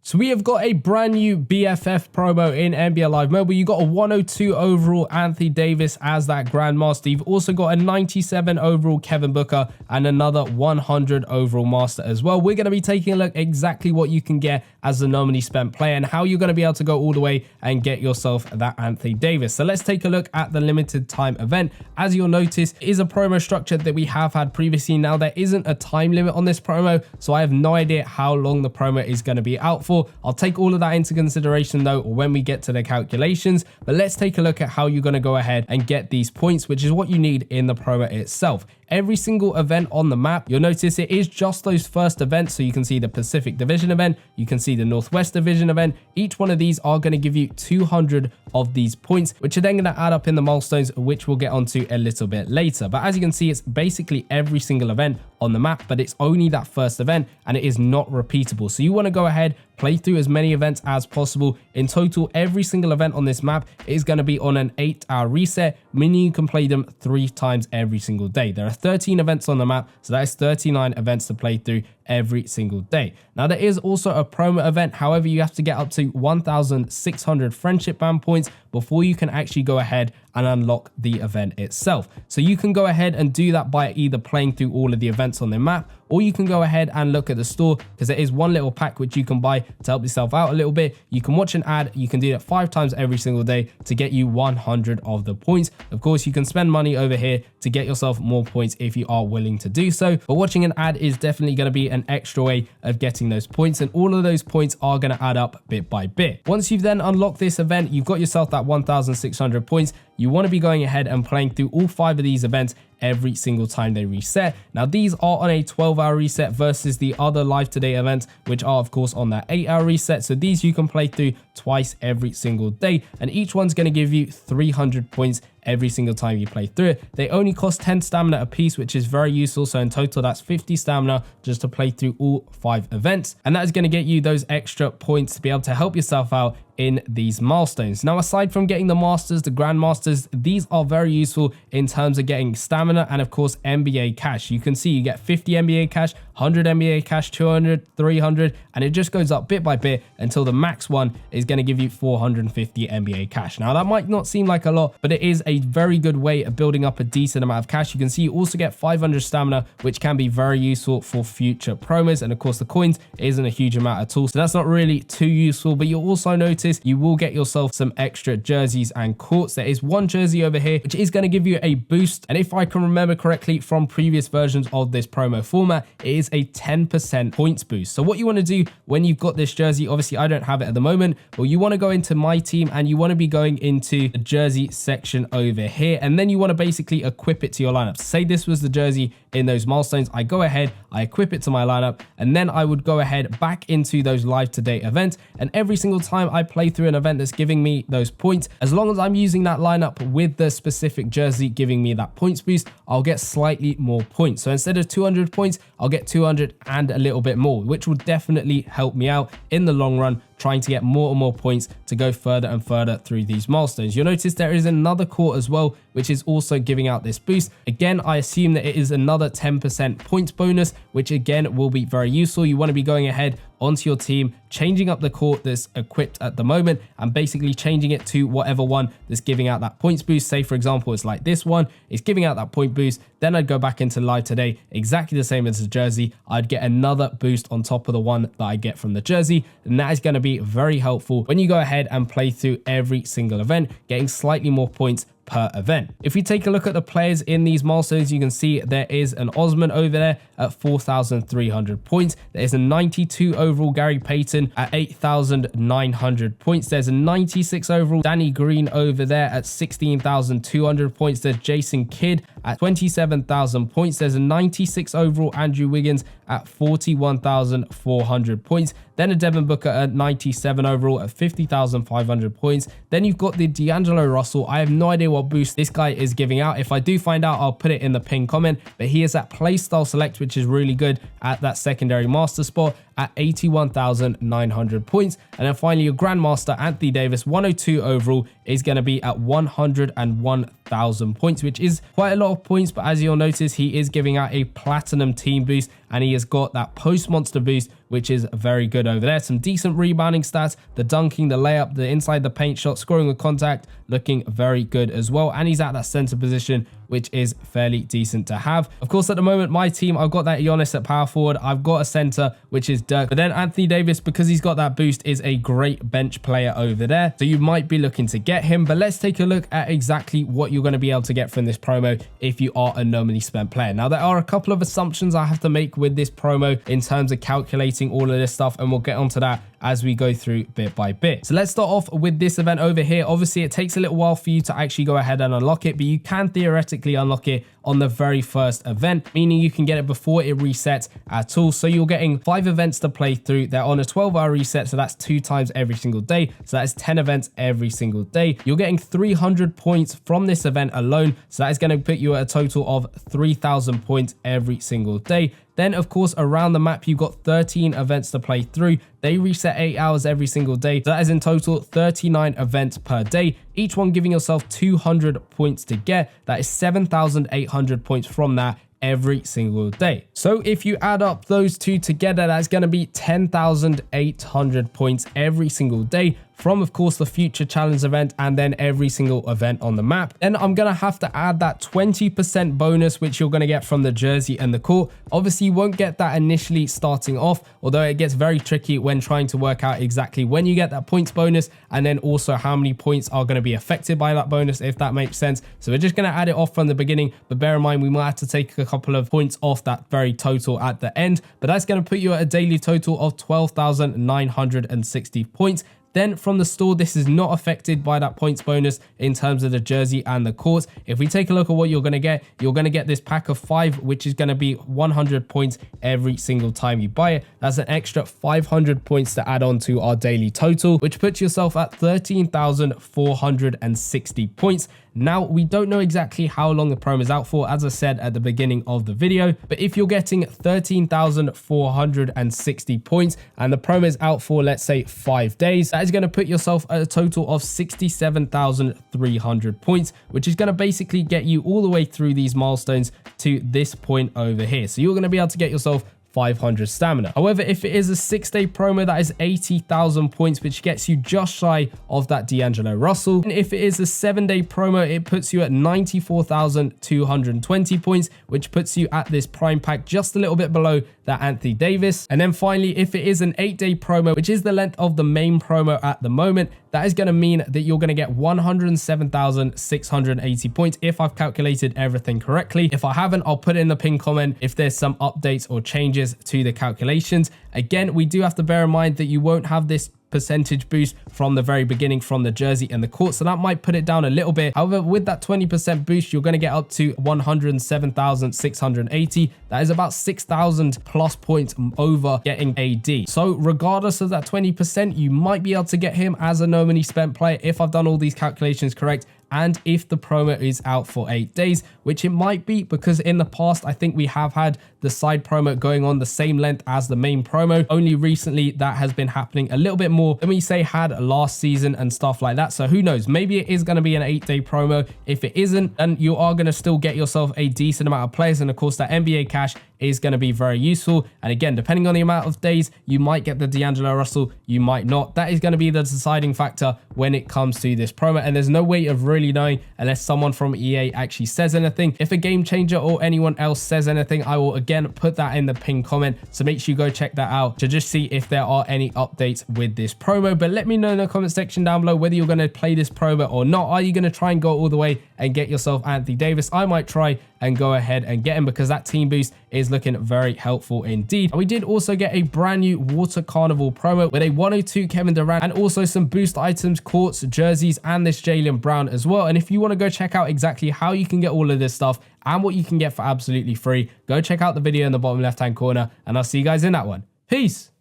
So we have got a brand new BFF promo in NBA Live Mobile. You got a 102 overall Anthony Davis as that Grandmaster. You've also got a 97 overall Kevin Booker and another 100 overall Master as well. We're going to be taking a look exactly what you can get as the nominee spent player and how you're going to be able to go all the way and get yourself that Anthony Davis. So let's take a look at the limited time event. As you'll notice, it is a promo structure that we have had previously. Now there isn't a time limit on this promo, so I have no idea how long the promo is going to be out for. I'll take all of that into consideration though when we get to the calculations, but let's take a look at how you're going to go ahead and get these points, which is what you need in the promo itself. Every single event on the map, you'll notice it is just those first events. So you can see the Pacific Division event, you can see the Northwest Division event. Each one of these are going to give you 200 of these points, which are then going to add up in the milestones, which we'll get onto a little bit later. But as you can see, it's basically every single event on the map, but it's only that first event and it is not repeatable. So you want to go ahead, play through as many events as possible. In total, every single event on this map is going to be on an 8-hour reset, meaning you can play them 3 times every single day. There are 13 events on the map, so that is 39 events to play through every single day. Now there is also a promo event. However, you have to get up to 1,600 friendship band points before you can actually go ahead and unlock the event itself. So you can go ahead and do that by either playing through all of the events on the map, or you can go ahead and look at the store, because there is one little pack which you can buy to help yourself out a little bit. You can watch an ad, you can do that 5 times every single day to get you 100 of the points. Of course, you can spend money over here to get yourself more points if you are willing to do so, but watching an ad is definitely going to be an extra way of getting those points, and all of those points are going to add up bit by bit. Once you've then unlocked this event, you've got yourself that 1,600 points. You want to be going ahead and playing through all 5 of these events every single time they reset. Now these are on a 12-hour reset versus the other live today events, which are of course on that 8-hour reset. So these you can play through twice every single day, and each one's going to give you 300 points every single time you play through it. They only cost 10 stamina a piece, which is very useful. So in total, that's 50 stamina just to play through all 5 events. And that is going to get you those extra points to be able to help yourself out in these milestones. Now, aside from getting the Masters, the Grandmasters, these are very useful in terms of getting stamina and of course NBA cash. You can see you get 50 NBA cash, 100 NBA cash, 200, 300, and it just goes up bit by bit until the max one is going to give you 450 NBA cash. Now that might not seem like a lot, but it is a very good way of building up a decent amount of cash. You can see you also get 500 stamina, which can be very useful for future promos. And of course the coins isn't a huge amount at all, so that's not really too useful. But you'll also notice you will get yourself some extra jerseys and courts. There is one jersey over here which is going to give you a boost, and if I can remember correctly from previous versions of this promo format, it is a 10% points boost. So what you want to do when you've got this jersey, obviously I don't have it at the moment, but you want to go into my team and you want to be going into the jersey section over here, and then you want to basically equip it to your lineup. Say this was the jersey in those milestones, I go ahead, I equip it to my lineup, and then I would go ahead back into those live today events, and every single time I play through an event that's giving me those points, as long as I'm using that lineup with the specific jersey giving me that points boost, I'll get slightly more points. So instead of 200 points, I'll get 200 and a little bit more, which will definitely help me out in the long run, trying to get more and more points to go further and further through these milestones. You'll notice there is another court as well, which is also giving out this boost. Again, I assume that it is another 10% points bonus, which again will be very useful. You want to be going ahead onto your team, changing up the court that's equipped at the moment, and basically changing it to whatever one that's giving out that points boost. Say for example, it's like this one, it's giving out that point boost. Then I'd go back into live today, exactly the same as the jersey. I'd get another boost on top of the one that I get from the jersey, and that is going to be very helpful when you go ahead and play through every single event, getting slightly more points per event. If we take a look at the players in these milestones, you can see there is an Osman over there at 4,300 points. There is a 92 overall Gary Payton at 8,900 points. There's a 96 overall Danny Green over there at 16,200 points. There's Jason Kidd at 27,000 points. There's a 96 overall Andrew Wiggins at 41,400 points. Then a Devin Booker at 97 overall at 50,500 points. Then you've got the D'Angelo Russell. I have no idea what boost this guy is giving out. If I do find out, I'll put it in the pinned comment. But he is at Playstyle Select, which is really good at that secondary master spot at 81,900 points. And then finally, your Grandmaster Anthony Davis, 102 overall, is going to be at 101,000 points, which is quite a lot of points. But as you'll notice, he is giving out a platinum team boost, and he has got that post monster boost, which is very good over there. Some decent rebounding stats, the dunking, the layup, the inside the paint shot, scoring with contact, looking very good as well. And he's at that center position, which is fairly decent to have. Of course, at the moment, my team, I've got that Giannis at power forward. I've got a center, which is Dirk. But then Anthony Davis, because he's got that boost, is a great bench player over there. So you might be looking to get him. But let's take a look at exactly what you're going to be able to get from this promo if you are a normally spent player. Now, there are a couple of assumptions I have to make with this promo in terms of calculating all of this stuff, and we'll get onto that as we go through bit by bit. So let's start off with this event over here. Obviously, it takes a little while for you to actually go ahead and unlock it, but you can theoretically unlock it on the very first event, meaning you can get it before it resets at all. So you're getting 5 events to play through. They're on a 12-hour reset, so that's 2 times every single day. So that is 10 events every single day. You're getting 300 points from this event alone. So that is going to put you at a total of 3,000 points every single day. Then, of course, around the map, you've got 13 events to play through. They reset 8 hours every single day. So that is in total 39 events per day, each one giving yourself 200 points to get. That is 7,800 points from that every single day. So if you add up those two together, that's going to be 10,800 points every single day from, of course, the future challenge event and then every single event on the map. Then I'm going to have to add that 20% bonus, which you're going to get from the jersey and the court. Obviously, you won't get that initially starting off, although it gets very tricky when trying to work out exactly when you get that points bonus and then also how many points are going to be affected by that bonus, if that makes sense. So we're just going to add it off from the beginning, but bear in mind, we might have to take a couple of points off that very total at the end, but that's going to put you at a daily total of 12,960 points. Then from the store, this is not affected by that points bonus in terms of the jersey and the courts. If we take a look at what you're going to get, you're going to get this pack of 5, which is going to be 100 points every single time you buy it. That's an extra 500 points to add on to our daily total, which puts yourself at 13,460 points. Now, we don't know exactly how long the promo is out for, as I said at the beginning of the video, but if you're getting 13,460 points and the promo is out for, let's say, 5 days, that is going to put yourself at a total of 67,300 points, which is going to basically get you all the way through these milestones to this point over here. So you're going to be able to get yourself 500 stamina. However, if it is a 6-day promo, that is 80,000 points, which gets you just shy of that D'Angelo Russell. And if it is a 7-day promo, it puts you at 94,220 points, which puts you at this prime pack just a little bit below that Anthony Davis. And then finally, if it is an 8-day promo, which is the length of the main promo at the moment, that is going to mean that you're going to get 107,680 points if I've calculated everything correctly. If I haven't, I'll put it in the pinned comment if there's some updates or changes to the calculations. Again, we do have to bear in mind that you won't have this percentage boost from the very beginning from the jersey and the court, so that might put it down a little bit. However, with that 20% boost, you're going to get up to 107,680. That is about 6,000 plus points over getting AD. So regardless of that 20%, you might be able to get him as a normally spent player if I've done all these calculations correct, and if the promo is out for 8 days, which it might be, because in the past I think we have had the side promo going on the same length as the main promo. Only recently that has been happening a little bit more than we say had last season and stuff like that. So who knows, maybe it is going to be an 8-day promo. If it isn't, then you are going to still get yourself a decent amount of players, and of course that NBA cash is going to be very useful. And again, depending on the amount of days, you might get the D'Angelo Russell, you might not. That is going to be the deciding factor when it comes to this promo, and there's no way of really knowing unless someone from EA actually says anything. If a game changer or anyone else says anything, I will again put that in the pinned comment, so make sure you go check that out to just see if there are any updates with this promo. But let me know in the comment section down below whether you're going to play this promo or not. Are you going to try and go all the way and get yourself Anthony Davis? I might try and go ahead and get him, because that team boost is looking very helpful indeed. And we did also get a brand new Water Carnival promo with a 102 Kevin Durant and also some boost items, courts, jerseys, and this Jaylen Brown as well. And if you want to go check out exactly how you can get all of this stuff and what you can get for absolutely free, go check out the video in the bottom left hand corner, and I'll see you guys in that one. Peace.